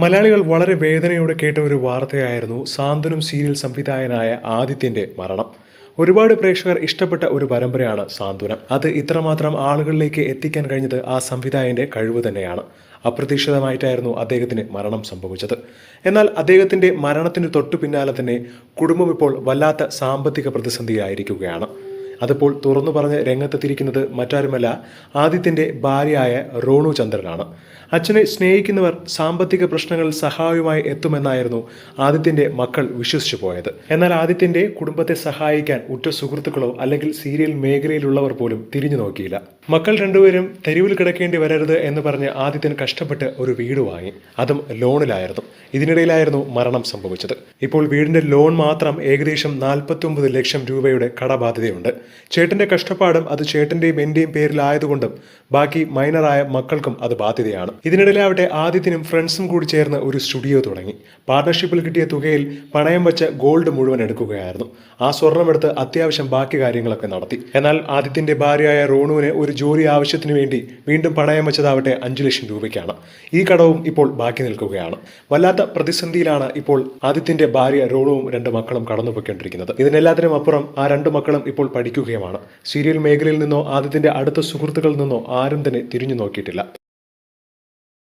മലയാളികൾ വളരെ വേദനയോടെ കേട്ട ഒരു വാർത്തയായിരുന്നു സാന്ത്വനം സീരിയൽ സംവിധായകനായ ആദിത്യന്റെ മരണം. ഒരുപാട് പ്രേക്ഷകർ ഇഷ്ടപ്പെട്ട ഒരു പരമ്പരയാണ് സാന്ത്വനം. അത് ഇത്രമാത്രം ആളുകളിലേക്ക് എത്തിക്കാൻ കഴിഞ്ഞത് ആ സംവിധായകന്റെ കഴിവ് തന്നെയാണ്. അപ്രതീക്ഷിതമായിട്ടായിരുന്നു അദ്ദേഹത്തിന് മരണം സംഭവിച്ചത്. എന്നാൽ അദ്ദേഹത്തിന്റെ മരണത്തിന് തൊട്ടു പിന്നാലെ തന്നെ കുടുംബം ഇപ്പോൾ വല്ലാത്ത സാമ്പത്തിക പ്രതിസന്ധിയായിരിക്കുകയാണ്. അതിപ്പോൾ തുറന്നു പറഞ്ഞ് രംഗത്തെത്തിയിരിക്കുന്നത് മറ്റാരുമല്ല, ആദിത്യന്റെ ഭാര്യയായ റോണു ചന്ദ്രനാണ്. അച്ഛനെ സ്നേഹിക്കുന്നവർ സാമ്പത്തിക പ്രശ്നങ്ങളിൽ സഹായവുമായി എത്തുമെന്നായിരുന്നു ആദിത്യന്റെ മക്കൾ വിശ്വസിച്ചു പോയത്. എന്നാൽ ആദിത്യന്റെ കുടുംബത്തെ സഹായിക്കാൻ ഉറ്റ സുഹൃത്തുക്കളോ അല്ലെങ്കിൽ സീരിയൽ മേഖലയിലുള്ളവർ പോലും തിരിഞ്ഞു നോക്കിയില്ല. മക്കൾ രണ്ടുപേരും തെരുവിൽ കിടക്കേണ്ടി വരരുത് എന്ന് പറഞ്ഞ് ആദിത്യൻ കഷ്ടപ്പെട്ട് ഒരു വീട് വാങ്ങി. അതും ലോണിലായിരുന്നു. ഇതിനിടയിലായിരുന്നു മരണം സംഭവിച്ചത്. ഇപ്പോൾ വീടിന്റെ ലോൺ മാത്രം ഏകദേശം 49 ലക്ഷം രൂപയുടെ കടബാധ്യതയുണ്ട്. ചേട്ടന്റെ കഷ്ടപ്പാടും അത് ചേട്ടന്റെയും എന്റെയും പേരിലായതുകൊണ്ടും ബാക്കി മൈനറായ മക്കൾക്കും അത് ബാധ്യതയാണ്. ഇതിനിടയിലാവട്ടെ ആദിത്യനും ഫ്രണ്ട്സും കൂടി ചേർന്ന് ഒരു സ്റ്റുഡിയോ തുടങ്ങി. പാർട്ണർഷിപ്പിൽ കിട്ടിയ തുകയിൽ പണയം വെച്ച ഗോൾഡ് മുഴുവൻ എടുക്കുകയായിരുന്നു. ആ സ്വർണ്ണമെടുത്ത് അത്യാവശ്യം ബാക്കി കാര്യങ്ങളൊക്കെ നടത്തി. എന്നാൽ ആദിത്യന്റെ ഭാര്യയായ റോണുവിന് ഒരു ജോലി ആവശ്യത്തിന് വേണ്ടി വീണ്ടും പണയം വെച്ചതാവട്ടെ 5 ലക്ഷം രൂപയ്ക്കാണ്. ഈ കടവും ഇപ്പോൾ ബാക്കി നിൽക്കുകയാണ്. വല്ലാത്ത പ്രതിസന്ധിയിലാണ് ഇപ്പോൾ ആദിത്യന്റെ ഭാര്യ റോണുവും 2 മക്കളും കടന്നുപോയിക്കൊണ്ടിരിക്കുന്നത്. ഇതിനെല്ലാത്തിനും അപ്പുറം ആ 2 മക്കളും ഇപ്പോൾ പഠിക്കുകയുമാണ്. സീരിയൽ മേഖലയിൽ നിന്നോ ആദിത്യന്റെ അടുത്ത സുഹൃത്തുക്കളിൽ നിന്നോ ആരും തന്നെ തിരിഞ്ഞു നോക്കിയിട്ടില്ല.